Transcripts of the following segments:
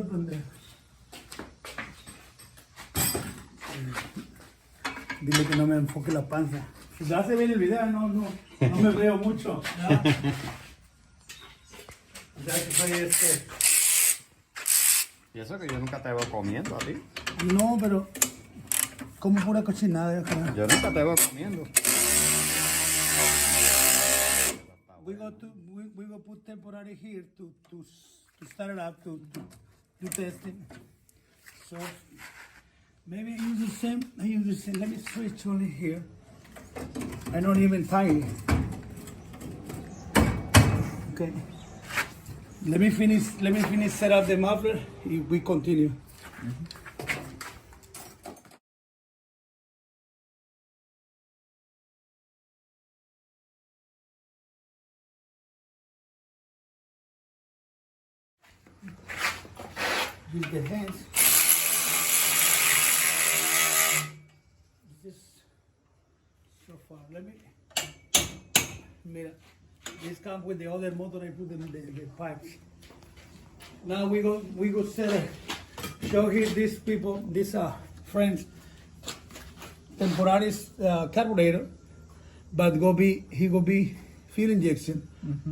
de pendejo. Dile que no me enfoque la panza. Si se hace bien el video, no me veo mucho. ¿Ya? Ya que soy Y eso que yo nunca te veo comiendo a ti. No, pero como pura cochinada. Yo nunca te veo comiendo. We go put temporary here to start it up to test it. So maybe I use the same. Let me switch only here. I don't even tie it. Okay. Let me finish set up the muffler. We continue. Use the hands. This so far. Let me. Mira, this comes with the other motor I put in the pipes. Now we go show here these people, these friends, temporary carburetor, but he go be fuel injection,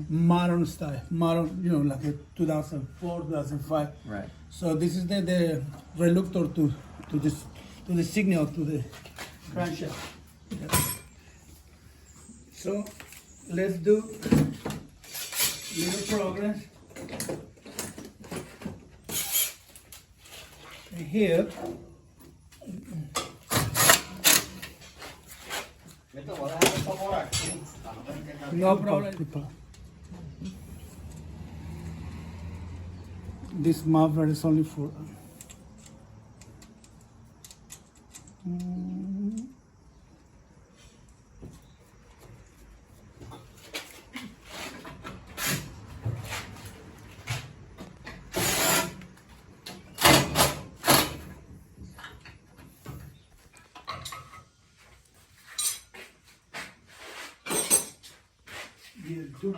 modern style, like a 2004, 2005. Right. So this is the reluctor to the signal to the crankshaft. Yeah. So let's do little progress. And here. No problem. This muffler is only for. Do.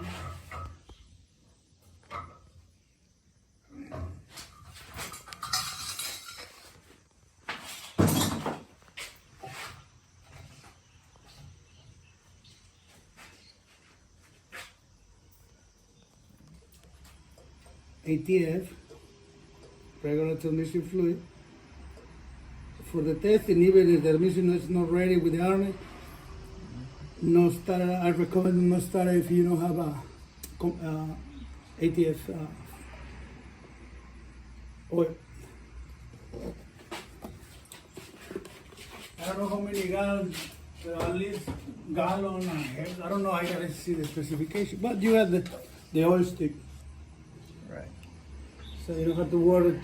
ATF, regular transmission fluid. For the testing, even if the transmission is not ready with the harness, no starter. I recommend no starter if you don't have a ATF oil. I don't know how many gallons, at least gallon. I don't know. I gotta see the specification. But you have the oil stick, Right. so you don't have to worry.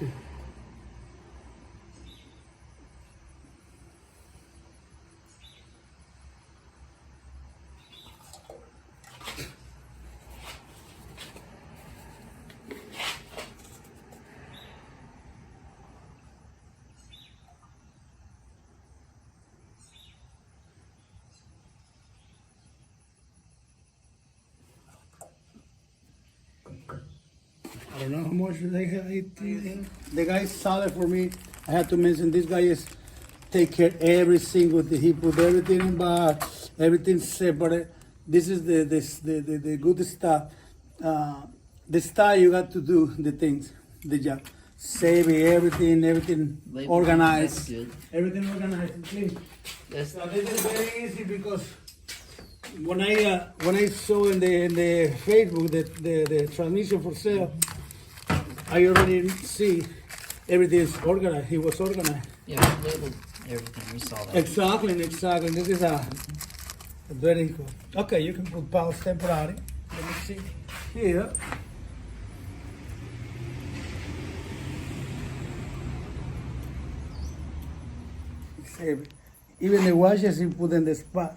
I don't know how much they have. The guy saw it for me. I had to mention this guy is take care every single thing. He put everything in box, everything separate. This is the good stuff. The style you got to do the things, the job. Save everything Label. organized. That's good. Everything organized and clean. That's So this is very easy because when I saw in the Facebook the transmission for sale, I already see everything is organized. He was organized. yeah, we labeled everything. We saw that. Exactly. This is a very good. Okay, you can put pause temporary. Let me see here. Save. Even the washes you put in the spot.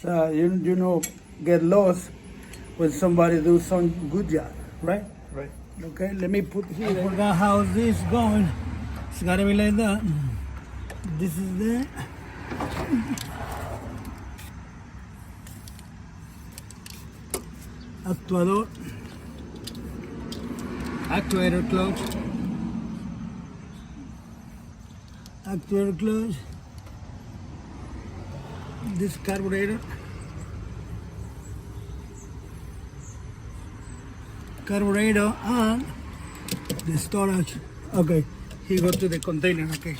So you know get lost when somebody do some good job, right? Right. Okay, let me put here. I forgot how this going. It's gotta be like that. This is there. Actuador. Actuator close. Actuator close. This carburetor. Carburetor and the storage. Okay, he go to the container. Okay,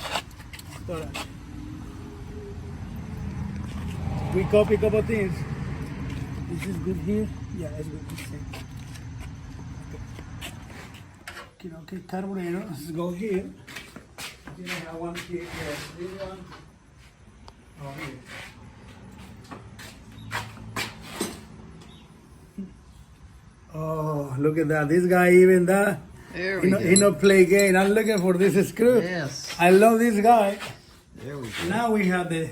storage. We copy a couple things. This is good here. Yeah, it's good. Okay, carburetor. Let's go here. Then I have one here. Yes, this one. Oh, here. Oh, look at that. This guy even that. There He we no, go. he no play game. I'm looking for this screw. Yes. I love this guy. There we go. Now we have the.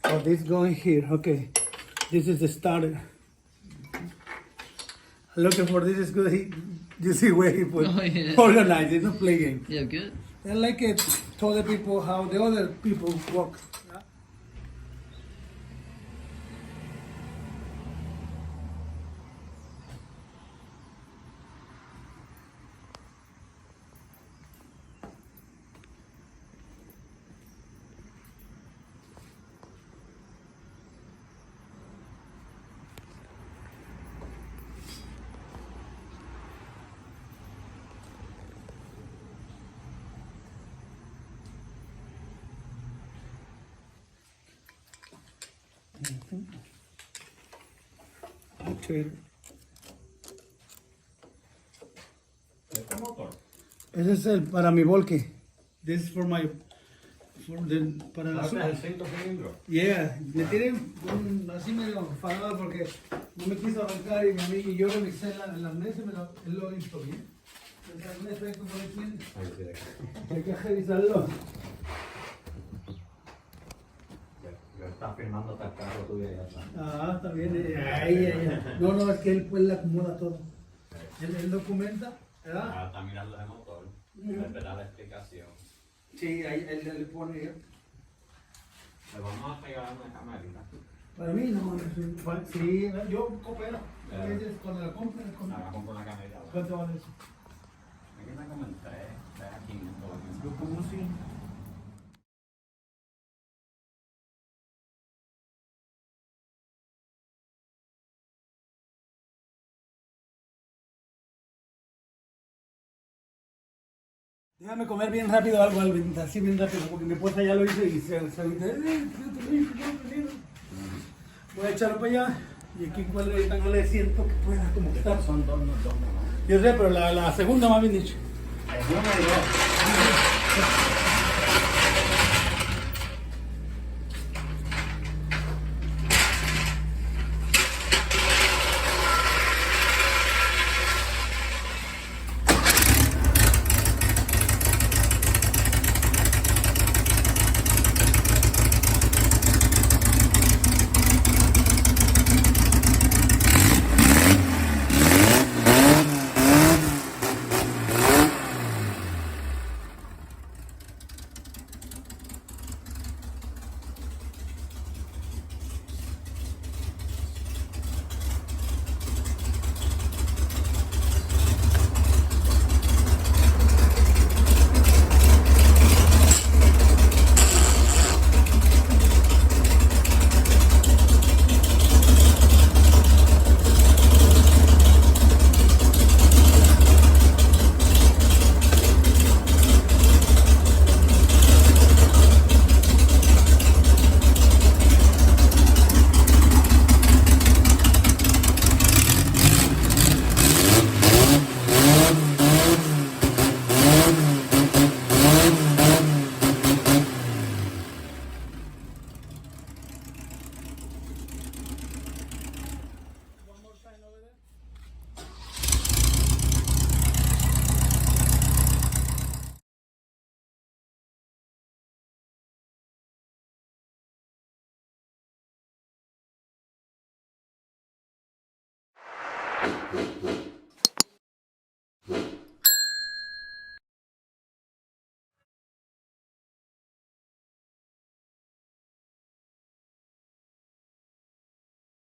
Oh, this going here. Okay. This is the starter. Looking for this screw. You see where he put Oh, yeah. organized. It's not play game. Yeah, good. I like it. Told the people how the other people work. Okay. ¿Este motor? Ese es el para mi volque. This is for my para la ¿Este es el 5 cilindros? Yeah, me tiré así medio enfadado porque no me quiso arrancar y yo revisé las mesas y él lo hizo bien. Entonces, un efecto por aquí, Ahí sí. hay que revisarlo. Ya está firmando hasta el carro tuyo y ya está. Ah, está bien. Ahí. No, es que él pues le acomoda todo. Él documenta, ¿verdad? Ahora está mirando el motor. Le da la explicación. Sí, ahí él le pone. Le vamos a pegar una camarita. Para mí no, sí, yo coopero. Cuando la compro, Ahora compro una camarita. ¿cuánto vale eso? Me queda como en 3 a 500. Yo como 100. Déjame comer bien rápido algo, Alvin, así bien rápido, porque mi esposa ya lo hizo y se voy a echarlo para allá y aquí cuando no le siento que pueda como que estar. Son dos. Yo sé, pero la segunda más bien dicho. Es uno y dos.